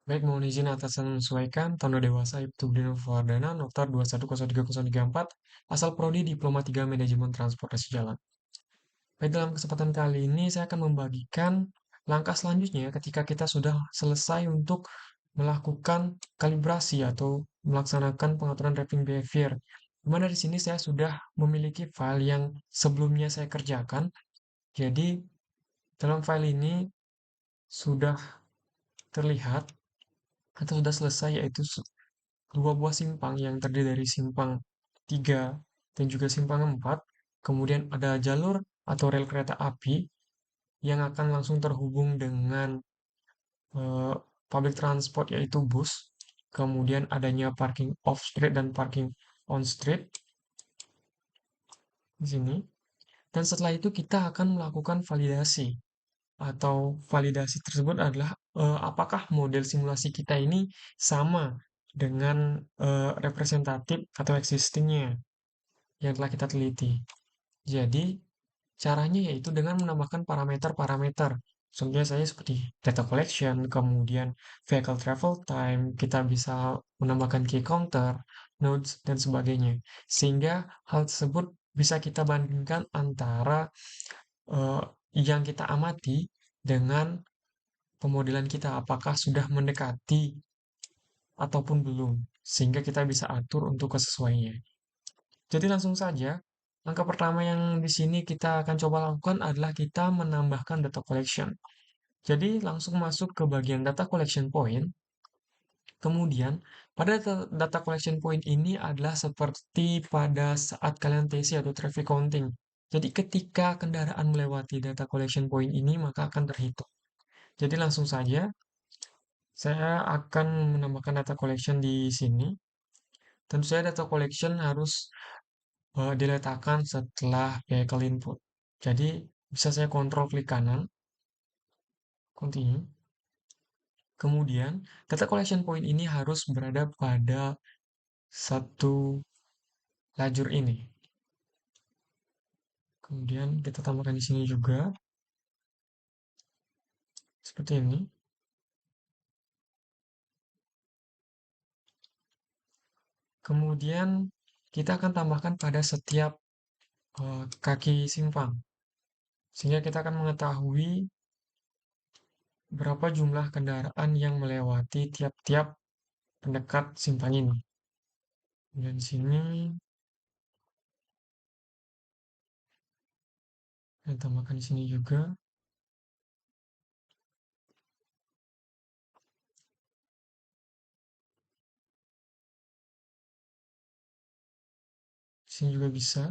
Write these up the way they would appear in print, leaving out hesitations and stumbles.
Baik, mohon izin atas yang menyesuaikan tanda dewasa Ibtu Dino Fardana, Notar 2103034, asal Prodi Diploma 3 Manajemen Transportasi Jalan. Baik, dalam kesempatan kali ini saya akan membagikan langkah selanjutnya ketika kita sudah selesai untuk melakukan kalibrasi atau melaksanakan pengaturan driving behavior. Di mana di sini saya sudah memiliki file yang sebelumnya saya kerjakan. Jadi, dalam file ini sudah terlihat atau sudah selesai yaitu dua buah simpang yang terdiri dari simpang 3 dan juga simpang 4. Kemudian ada jalur atau rel kereta api yang akan langsung terhubung dengan eh, public transport yaitu bus. Kemudian adanya parking off street dan parking on street di sini. Dan setelah itu kita akan melakukan validasi atau validasi tersebut adalah apakah model simulasi kita ini sama dengan representatif atau existingnya yang telah kita teliti. Jadi, caranya yaitu dengan menambahkan parameter-parameter. Contohnya saya seperti data collection, kemudian vehicle travel time, kita bisa menambahkan key counter, nodes, dan sebagainya. Sehingga hal tersebut bisa kita bandingkan antara eh, yang kita amati dengan pemodelan kita, apakah sudah mendekati ataupun belum, sehingga kita bisa atur untuk kesesuaiannya. Jadi langsung saja, langkah pertama yang di sini kita akan coba lakukan adalah kita menambahkan data collection. Jadi langsung masuk ke bagian data collection point. Kemudian, pada data collection point ini adalah seperti pada saat kalian TC atau traffic counting. Jadi ketika kendaraan melewati data collection point ini, maka akan terhitung. Jadi langsung saja, saya akan menambahkan data collection di sini. Tentu saja data collection harus diletakkan setelah vehicle input. Jadi bisa saya kontrol klik kanan, continue. Kemudian data collection point ini harus berada pada satu lajur ini. Kemudian kita tambahkan di sini juga seperti ini. Kemudian kita akan tambahkan pada setiap kaki simpang. Sehingga kita akan mengetahui berapa jumlah kendaraan yang melewati tiap-tiap pendekat simpang ini. Dan di sini kita tambahkan di sini juga. Di sini juga bisa.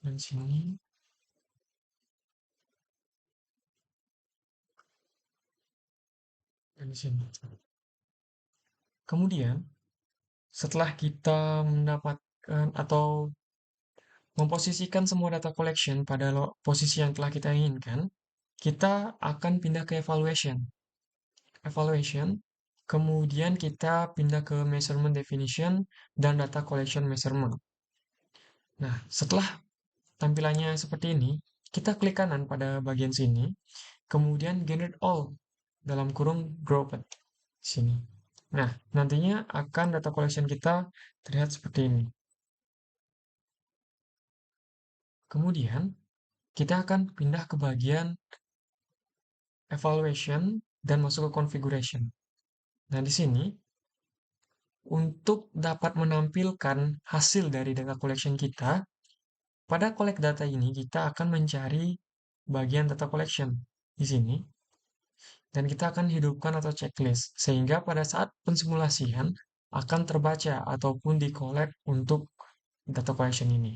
Dan sini dan di sini. Kemudian setelah kita mendapatkan atau memposisikan semua data collection pada posisi yang telah kita inginkan, kita akan pindah ke evaluation. Evaluation, kemudian kita pindah ke measurement definition dan data collection measurement. Nah, setelah tampilannya seperti ini, kita klik kanan pada bagian sini, kemudian generate all dalam kurung grouped sini. Nah, nantinya akan data collection kita terlihat seperti ini. Kemudian, kita akan pindah ke bagian evaluation dan masuk ke configuration. Nah, di sini, untuk dapat menampilkan hasil dari data collection kita, pada collect data ini kita akan mencari bagian data collection di sini. Dan kita akan hidupkan atau checklist, sehingga pada saat pensimulasian akan terbaca ataupun di-collect untuk data collection ini.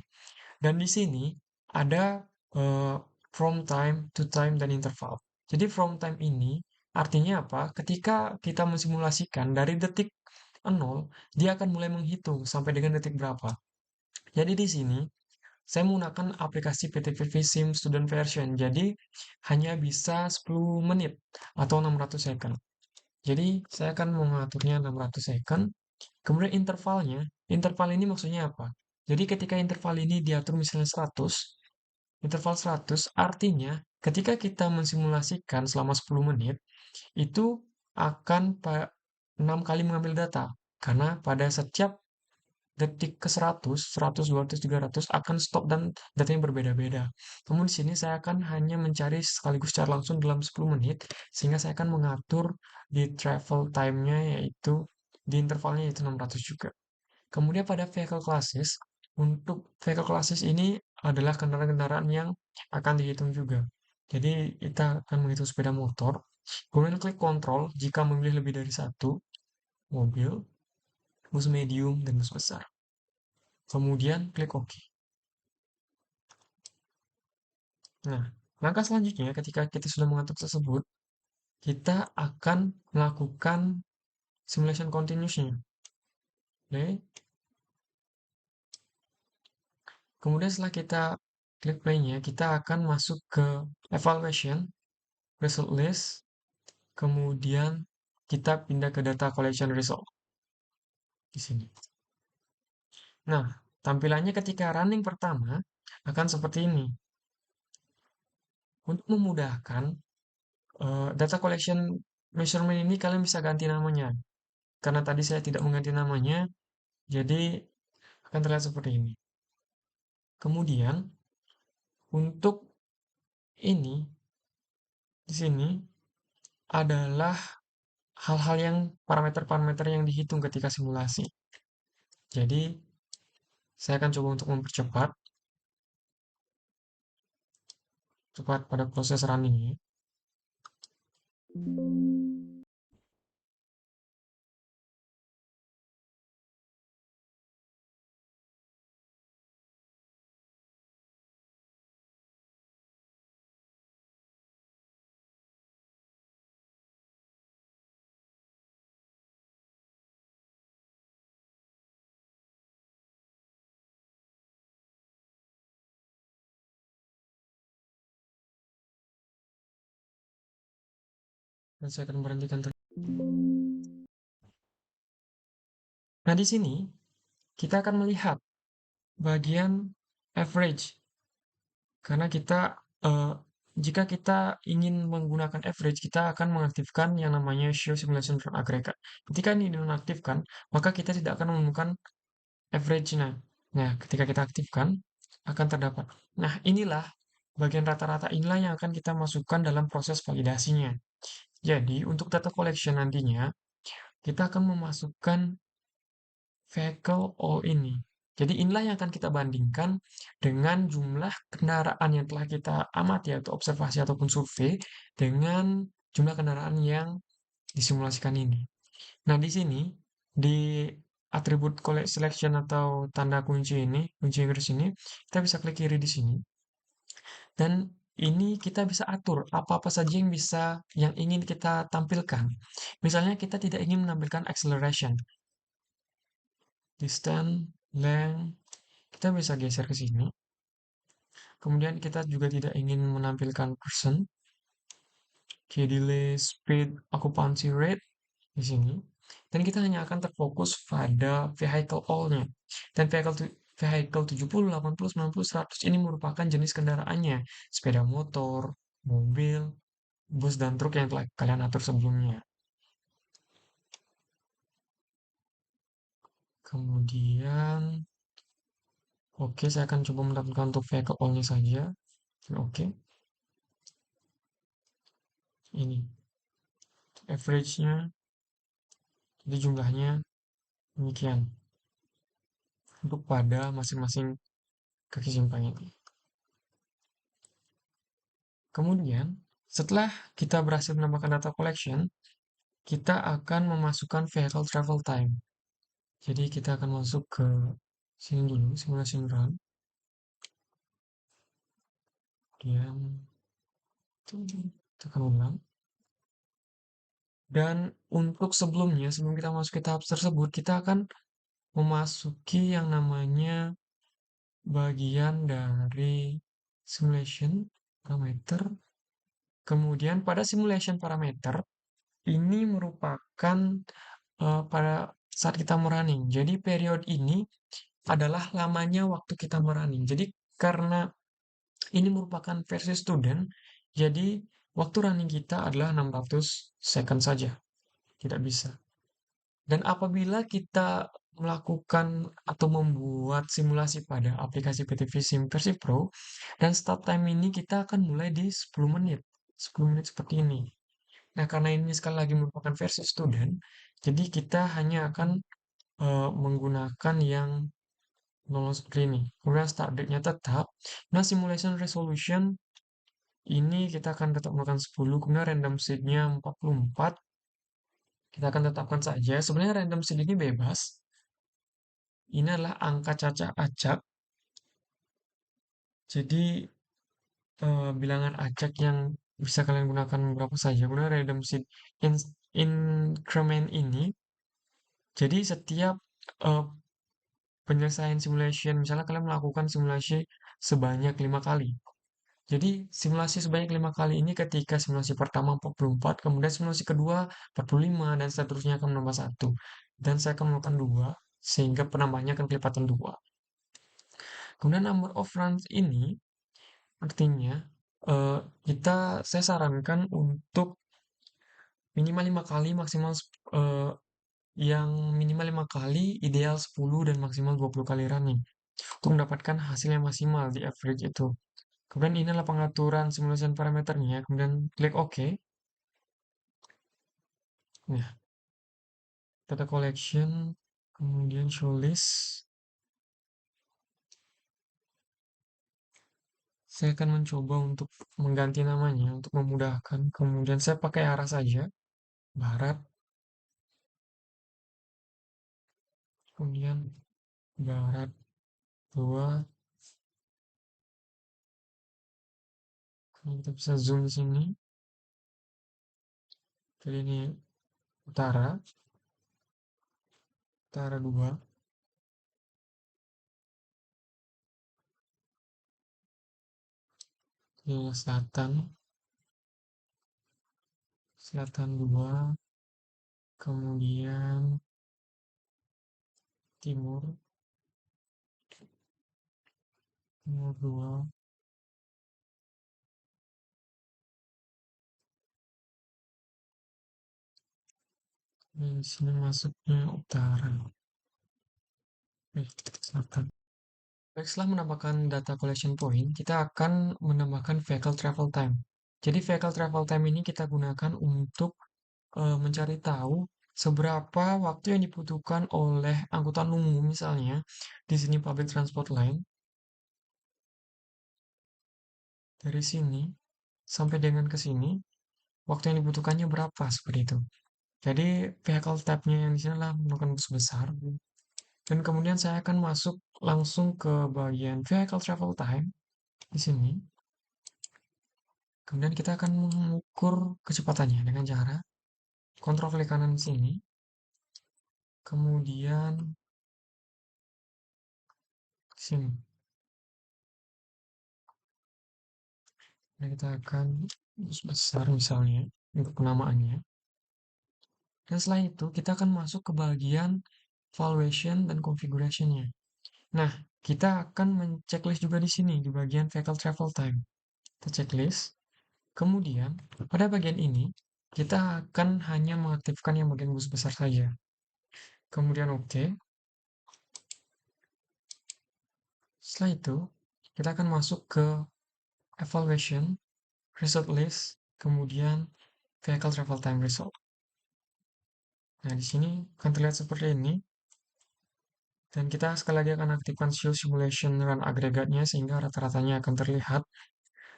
Dan di sini ada from time to time dan interval. Jadi from time ini artinya apa? Ketika kita mensimulasikan dari detik 0, dia akan mulai menghitung sampai dengan detik berapa. Jadi di sini saya menggunakan aplikasi PTVV Sim Student Version. Jadi hanya bisa 10 menit atau 600 second. Jadi saya akan mengaturnya 600 second. Kemudian interval ini maksudnya apa? Jadi ketika interval ini diatur misalnya 100, interval 100 artinya ketika kita mensimulasikan selama 10 menit, itu akan 6 kali mengambil data. Karena pada setiap detik ke 100, 100, 200, 300 akan stop dan datanya berbeda-beda. Namun di sini saya akan hanya mencari sekaligus secara langsung dalam 10 menit, sehingga saya akan mengatur di travel time-nya yaitu di intervalnya yaitu 600 juga. Kemudian pada vehicle classes, untuk vehicle classes ini adalah kendaraan-kendaraan yang akan dihitung juga. Jadi kita akan menghitung sepeda motor, kemudian klik kontrol jika memilih lebih dari satu, mobil, bus medium, dan bus besar. Kemudian klik OK. Nah, langkah selanjutnya ketika kita sudah mengatur tersebut, kita akan melakukan simulation continuous-nya. Play. Kemudian setelah kita klik play-nya, kita akan masuk ke evaluation, result list, kemudian kita pindah ke data collection result di sini. Nah, tampilannya ketika running pertama akan seperti ini. Untuk memudahkan data collection measurement ini kalian bisa ganti namanya. Karena tadi saya tidak mengganti namanya, jadi akan terlihat seperti ini. Kemudian untuk ini di sini adalah hal-hal yang parameter-parameter yang dihitung ketika simulasi. Jadi saya akan coba untuk mempercepat cepat pada proses running. Dan saya akan berhentikan. Nah, di sini kita akan melihat bagian average. Karena jika kita ingin menggunakan average, kita akan mengaktifkan yang namanya show simulation from aggregate. Ketika ini dinonaktifkan, maka kita tidak akan menemukan average-nya. Nah, ketika kita aktifkan, akan terdapat. Nah, inilah bagian rata-rata inilah yang akan kita masukkan dalam proses validasinya. Jadi, untuk data collection nantinya, kita akan memasukkan vehicle all ini. Jadi inilah yang akan kita bandingkan dengan jumlah kendaraan yang telah kita amati atau observasi ataupun survei dengan jumlah kendaraan yang disimulasikan ini. Nah, di sini di atribut collect selection atau tanda kunci ini, kunci Inggris ini, kita bisa klik kiri di sini. Dan ini kita bisa atur apa-apa saja yang ingin kita tampilkan. Misalnya kita tidak ingin menampilkan acceleration, distance, length, kita bisa geser ke sini. Kemudian kita juga tidak ingin menampilkan person, key delay, speed, occupancy rate di sini. Dan kita hanya akan terfokus pada vehicle all-nya. Dan vehicle 70, 80, 90, 100 ini merupakan jenis kendaraannya. Sepeda motor, mobil, bus dan truk yang telah kalian atur sebelumnya. Kemudian, oke, saya akan coba menampilkan untuk vehicle all-nya saja. Oke, ini average-nya, jadi jumlahnya demikian untuk pada masing-masing kaki simpang ini. Kemudian, setelah kita berhasil menambahkan data collection, kita akan memasukkan vehicle travel time. Jadi kita akan masuk ke sini dulu, simulation run. Kemudian tekan ulang. Dan untuk sebelumnya, sebelum kita masuk ke tahap tersebut, kita akan memasuki yang namanya bagian dari simulation parameter. Kemudian pada simulation parameter, ini merupakan pada saat kita merunning. Jadi period ini adalah lamanya waktu kita merunning. Jadi karena ini merupakan versi student, jadi waktu running kita adalah 600 second saja, tidak bisa. Dan apabila kita melakukan atau membuat simulasi pada aplikasi PTV Sim versi Pro, dan start time ini kita akan mulai di 10 menit. 10 menit seperti ini. Nah, karena ini sekali lagi merupakan versi student, jadi kita hanya akan menggunakan yang normal seperti ini. Kemudian start date-nya tetap. Nah, simulation resolution ini kita akan tetap melakukan 10, kemudian random seed-nya 44. Kita akan tetapkan saja. Sebenarnya random seed ini bebas. Ini adalah angka cacah acak. Jadi bilangan acak yang bisa kalian gunakan berapa saja. Kemudian random seed increment ini. Jadi setiap eh, penyelesaian simulation, misalnya kalian melakukan simulasi sebanyak 5 kali. Jadi simulasi sebanyak 5 kali ini ketika simulasi pertama 44, kemudian simulasi kedua 45, dan seterusnya akan menambah satu. Dan saya akan melakukan dua, sehingga penambahnya akan kelipatan dua. Kemudian number of runs ini artinya eh, saya sarankan untuk minimal 5 kali, maksimal yang minimal 5 kali, ideal 10 dan maksimal 20 kali running untuk mendapatkan hasil yang maksimal di average itu. Kemudian ini adalah pengaturan simulation parameternya, kemudian klik OK. Nah, data collection, kemudian show list. Saya akan mencoba untuk mengganti namanya untuk memudahkan. Kemudian saya pakai arah saja, barat, kemudian barat 2. Kalau kita bisa zoom di sini. Jadi ini utara, utara 2, ini selatan, selatan 2, kemudian timur, timur 2, dan di sini masuknya utara. Selatan. Baik, setelah menambahkan data collection point, kita akan menambahkan vehicle travel time. Jadi vehicle travel time ini kita gunakan untuk mencari tahu seberapa waktu yang dibutuhkan oleh angkutan umum, misalnya di sini public transport line, dari sini sampai dengan ke sini, waktu yang dibutuhkannya berapa, seperti itu. Jadi vehicle type-nya yang di sini adalah menggunakan bus besar. Dan kemudian saya akan masuk langsung ke bagian vehicle travel time di sini. Kemudian kita akan mengukur kecepatannya dengan cara kontrol klik kanan di sini. Kemudian di sini. Nah, kita akan besar misalnya untuk penamaannya. Dan setelah itu kita akan masuk ke bagian valuation dan configuration-nya. Nah, kita akan menceklis juga di sini di bagian vehicle travel time. Kita checklist. Kemudian pada bagian ini kita akan hanya mengaktifkan yang bagian bus besar saja. Kemudian OK. Setelah itu kita akan masuk ke evaluation, result list, kemudian vehicle travel time result. Nah, di sini akan terlihat seperti ini. Dan kita sekali lagi akan aktifkan show simulation run agregatnya sehingga rata-ratanya akan terlihat.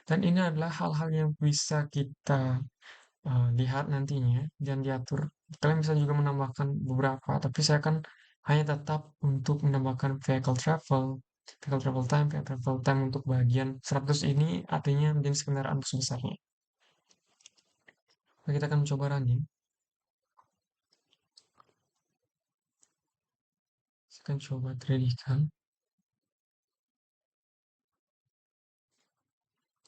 Dan ini adalah hal-hal yang bisa kita lihat nantinya dan diatur. Kalian bisa juga menambahkan beberapa, tapi saya akan hanya tetap untuk menambahkan vehicle travel time untuk bagian 100 ini artinya jenis kendaraan bus besarnya. Nah, kita akan mencoba running. Saya akan coba teredikan.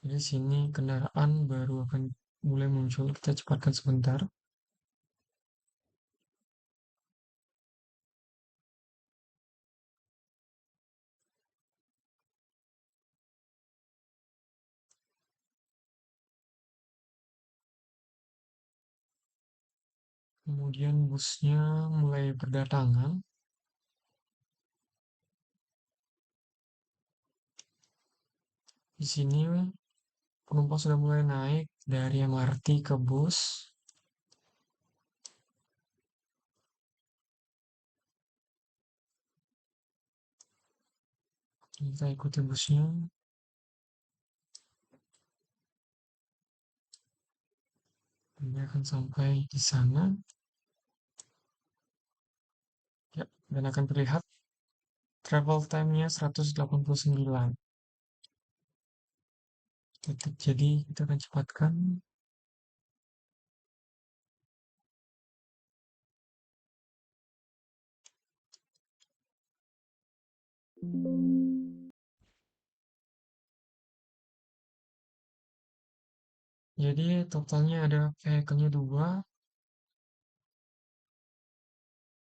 Jadi sini kendaraan baru akan mulai muncul. Kita cepatkan sebentar. Kemudian busnya mulai berdatangan. Di sini penumpang sudah mulai naik dari MRT ke bus. Kita ikuti busnya. Ini akan sampai di sana. Ya, dan akan terlihat travel time-nya 189 detik. Jadi kita akan cepatkan. Jadi totalnya ada vehicle-nya 2.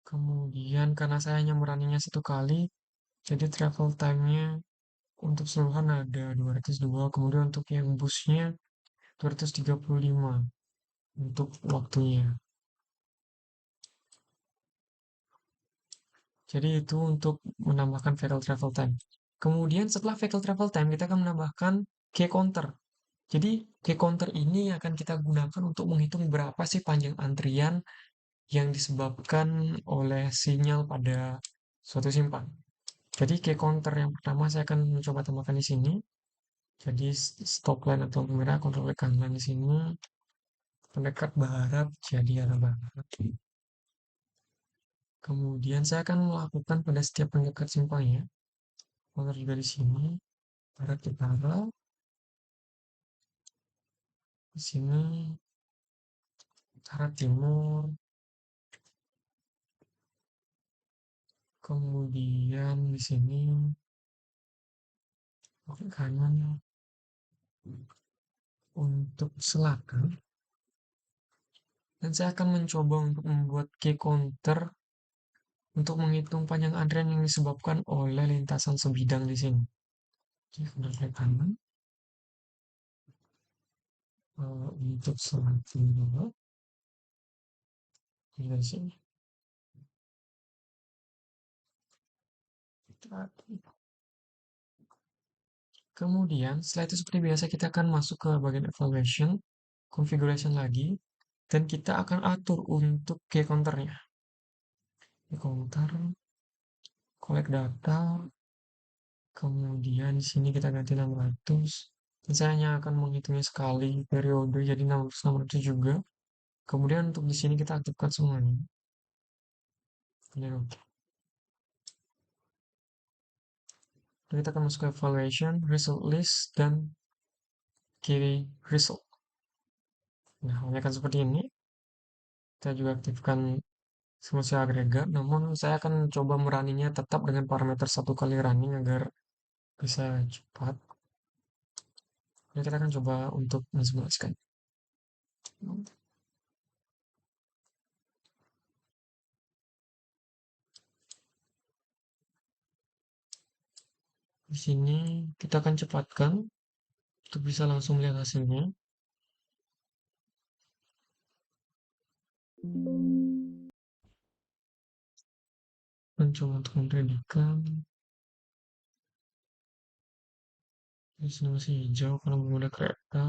Kemudian karena saya hanya meraninya 1 kali, jadi travel time-nya untuk seluruhan ada 202. Kemudian untuk yang busnya 235 untuk waktunya. Jadi itu untuk menambahkan vehicle travel time. Kemudian setelah vehicle travel time, kita akan menambahkan key counter. Jadi key counter ini akan kita gunakan untuk menghitung berapa sih panjang antrian yang disebabkan oleh sinyal pada suatu simpan. Jadi key counter yang pertama saya akan mencoba tambahkan di sini. Jadi stop line atau merah kontrol kanan di sini. Pendekat barat jadi arah barat. Kemudian saya akan melakukan pada setiap pendekat simpangnya. Counter juga di sini. Barat utara. Di sini utara timur. Kemudian di sini kanan untuk selatan. Dan saya akan mencoba untuk membuat key counter untuk menghitung panjang antrian yang disebabkan oleh lintasan sebidang di sini. Jadi ke kanan. Untuk selatan dulu. Dari sini. Kemudian, setelah itu seperti biasa kita akan masuk ke bagian evaluation, configuration lagi, dan kita akan atur untuk key counternya. Key counter, collect data, kemudian di sini kita ganti 600. Dan saya hanya akan menghitungnya sekali periode, jadi 600 juga. Kemudian untuk di sini kita aktifkan semuanya. Kemudian oke. Dan kita akan masuk ke evaluation, result list, dan key result. Nah, hanya akan seperti ini. Kita juga aktifkan simulasi agregat, namun saya akan coba meraninya tetap dengan parameter 1 kali running agar bisa cepat. Jadi kita akan coba untuk mensimulasikan. Di sini kita akan cepatkan untuk bisa langsung melihat hasilnya. Mencoba untuk memprediksikan. Di sini masih hijau karena belum ada kereta.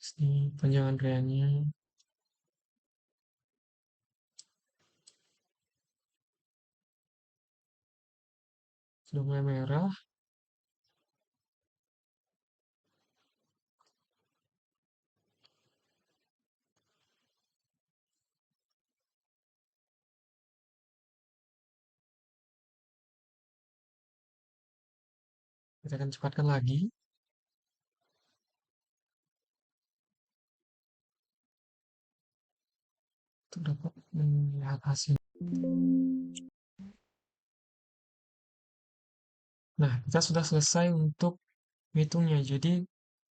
Di sini panjang antriannya sudah mulai merah. Kita akan cepatkan lagi untuk dapat melihat hasil. Nah, kita sudah selesai untuk menghitungnya. Jadi,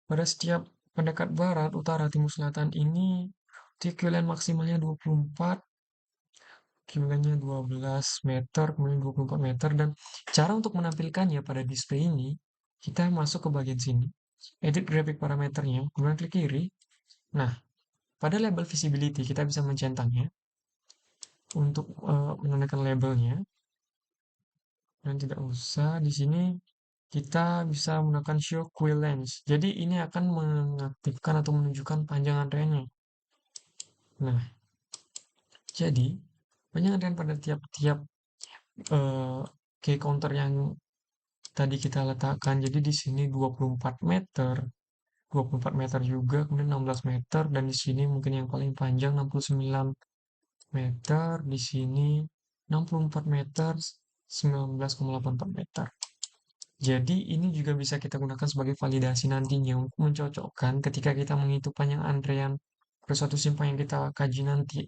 pada setiap pendekat barat, utara, timur, selatan ini ekuivalen maksimalnya 24, ekuivalennya 12 meter, kemudian 24 meter. Dan cara untuk menampilkannya pada display ini, kita masuk ke bagian sini, edit grafik parameternya, kemudian klik kiri. Nah, pada label visibility kita bisa mencentangnya untuk menandakan labelnya, dan tidak usah di sini kita bisa menggunakan show quill length. Jadi ini akan mengaktifkan atau menunjukkan panjang antreannya. Nah, jadi panjang antrean pada tiap-tiap key counter yang tadi kita letakkan. Jadi di sini 24 meter, 24 meter juga, kemudian 16 meter, dan di sini mungkin yang paling panjang 69 meter, di sini 64 meter, 19,84 meter. Jadi ini juga bisa kita gunakan sebagai validasi nantinya untuk mencocokkan ketika kita menghitung panjang antrean ke suatu simpang yang kita kaji nanti.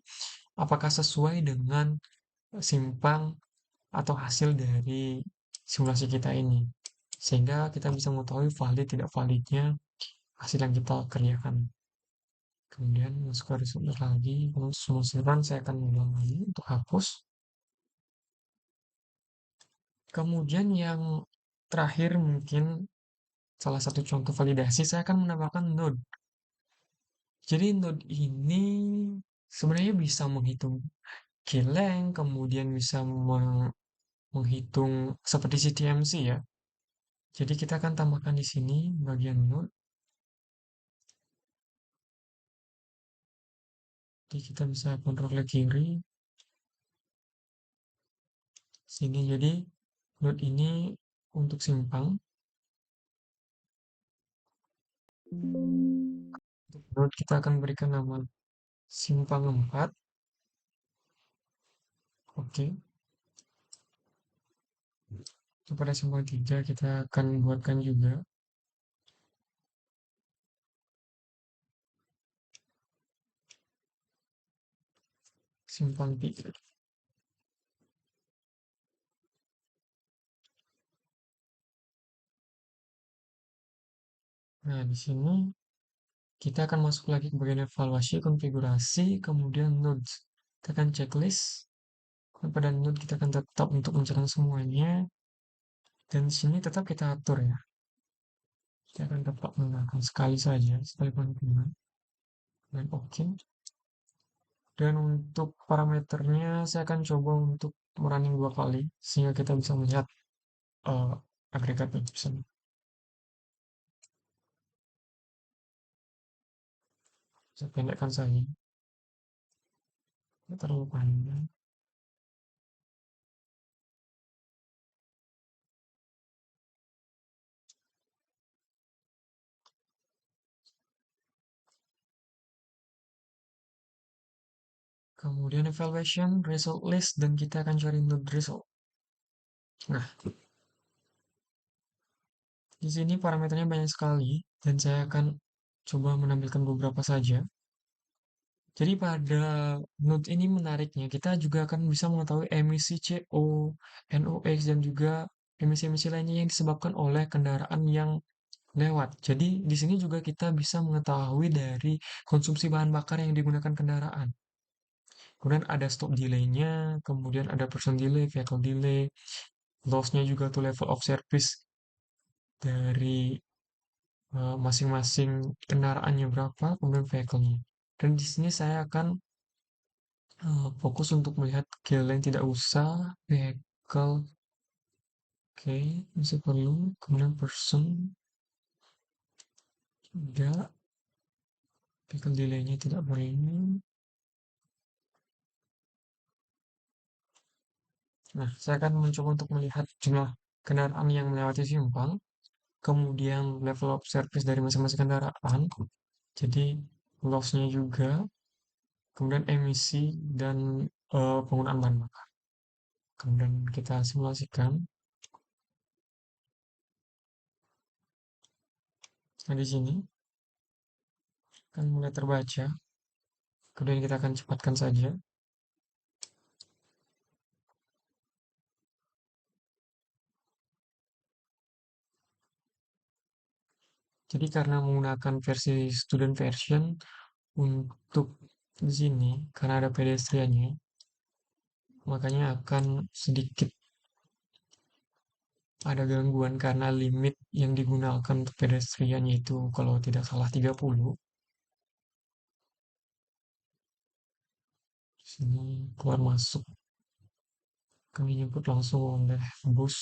Apakah sesuai dengan simpang atau hasil dari simulasi kita ini. Sehingga kita bisa mengetahui valid tidak validnya hasil yang kita kerjakan. Kemudian masuk ke resource lagi, kalau semua saya akan ulang lagi untuk hapus. Kemudian yang terakhir mungkin salah satu contoh validasi saya akan menambahkan node. Jadi node ini sebenarnya bisa menghitung keylength, kemudian bisa menghitung seperti CTMC ya. Jadi kita akan tambahkan di sini bagian node. Jadi kita bisa kontrol klik kiri sini. Jadi node ini untuk simpang. Untuk node kita akan berikan nama simpang 4. Oke. Kepada simpang 3 kita akan buatkan juga simpang 3. Nah, di sini kita akan masuk lagi ke bagian evaluasi, konfigurasi, kemudian nodes. Kita akan checklist. Pada node kita akan tetap untuk mencari semuanya. Dan di sini tetap kita atur ya. Kita akan tetap menggunakan sekali saja, sekali penghitungan. Dan oke. Dan untuk parameternya saya akan coba untuk merunning 2 kali sehingga kita bisa melihat uh, agregatnya. Saya pendekkan saja, tidak terlalu panjang. Kemudian evaluation, result list, dan kita akan cari node result. Nah, di sini parameternya banyak sekali, dan saya akan coba menampilkan beberapa saja. Jadi pada node ini menariknya, kita juga akan bisa mengetahui emisi CO, NOx, dan juga emisi-emisi lainnya yang disebabkan oleh kendaraan yang lewat. Jadi di sini juga kita bisa mengetahui dari konsumsi bahan bakar yang digunakan kendaraan. Kemudian ada stop delay-nya, kemudian ada person delay, vehicle delay, loss-nya juga tuh level of service dari masing-masing kendaraannya berapa, kemudian vehicle-nya. Dan di sini saya akan fokus untuk melihat skill yang tidak usah, vehicle, oke, masih perlu, kemudian person, tidak, vehicle delay-nya tidak perlu. Nah, saya akan mencoba untuk melihat jumlah kendaraan yang melewati simpang, kemudian level of service dari masing-masing kendaraan, jadi loss-nya juga, kemudian emisi dan penggunaan bahan bakar. Kemudian kita simulasikan. Nah, di sini akan mulai terbaca. Kemudian kita akan cepatkan saja. Jadi karena menggunakan versi student version untuk di sini, karena ada pedestriannya, makanya akan sedikit ada gangguan karena limit yang digunakan untuk pedestrian yaitu kalau tidak salah 30. Di sini keluar masuk kami jemput langsung oleh bus.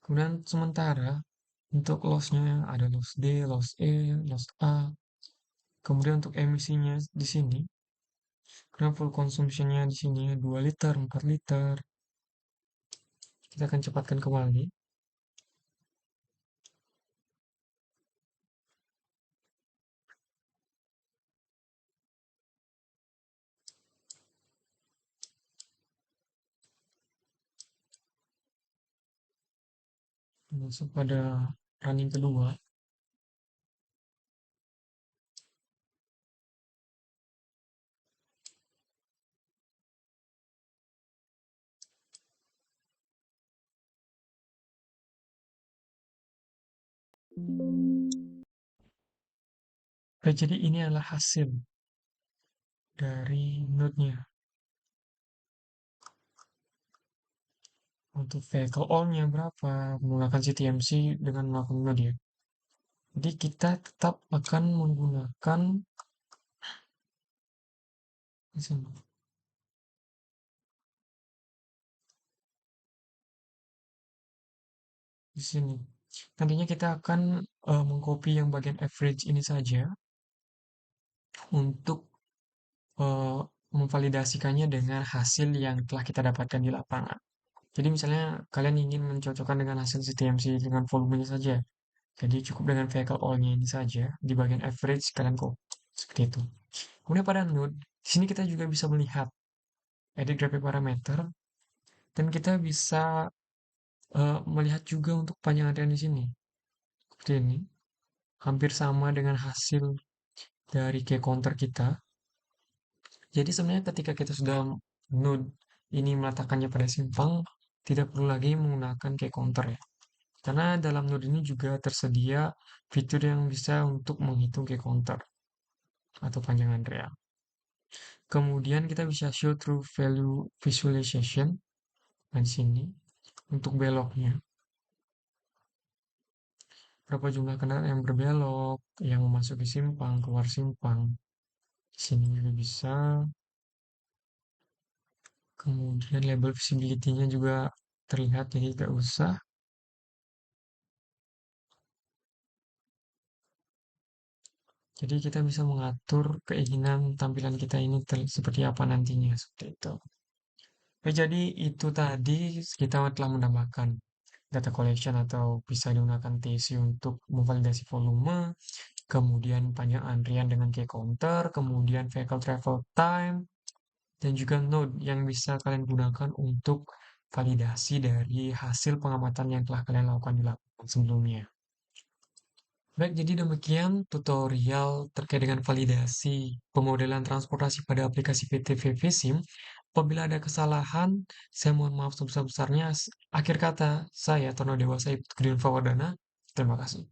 Kemudian sementara untuk loss-nya ada loss D, loss E, loss A. Kemudian untuk emisinya di sini, karena full consumption-nya di sini 2 liter, 4 liter. Kita akan cepatkan kembali. Masuk pada running kedua. Oke, jadi ini adalah hasil dari node-nya. Untuk vehicle on-nya berapa, menggunakan CTMC dengan melakukan node ya. Jadi kita tetap akan menggunakan di sini. Di sini. Nantinya kita akan mengcopy yang bagian average ini saja untuk eh, memvalidasikannya dengan hasil yang telah kita dapatkan di lapangan. Jadi misalnya kalian ingin mencocokkan dengan hasil CTMC dengan volumenya saja. Jadi cukup dengan vehicle all-nya ini saja di bagian average kalian kok seperti itu. Kemudian pada node, di sini kita juga bisa melihat edit graphic parameter dan kita bisa melihat juga untuk panjang antrian di sini. Seperti ini. Hampir sama dengan hasil dari key counter kita. Jadi sebenarnya ketika kita sudah node ini meletakkannya pada simpang, tidak perlu lagi menggunakan key counter ya. Karena dalam node ini juga tersedia fitur yang bisa untuk menghitung key counter atau panjang antrian. Kemudian kita bisa show through value visualization. Nah, di sini untuk beloknya, berapa jumlah kendaraan yang berbelok, yang masuk di simpang, keluar simpang. Di sini juga bisa. Kemudian label visibility-nya juga terlihat, jadi tidak usah. Jadi kita bisa mengatur keinginan tampilan kita ini seperti apa nantinya, seperti itu. Oke, jadi itu tadi kita telah menambahkan data collection atau bisa digunakan TC untuk memvalidasi volume, kemudian panjang antrian dengan key counter, kemudian vehicle travel time, dan juga node yang bisa kalian gunakan untuk validasi dari hasil pengamatan yang telah kalian lakukan di lapangan sebelumnya. Baik, jadi demikian tutorial terkait dengan validasi pemodelan transportasi pada aplikasi PTVV SIM. Apabila ada kesalahan, saya mohon maaf sebesar-besarnya. Akhir kata, saya Tono Dewasa Ibtu Fawardana. Terima kasih.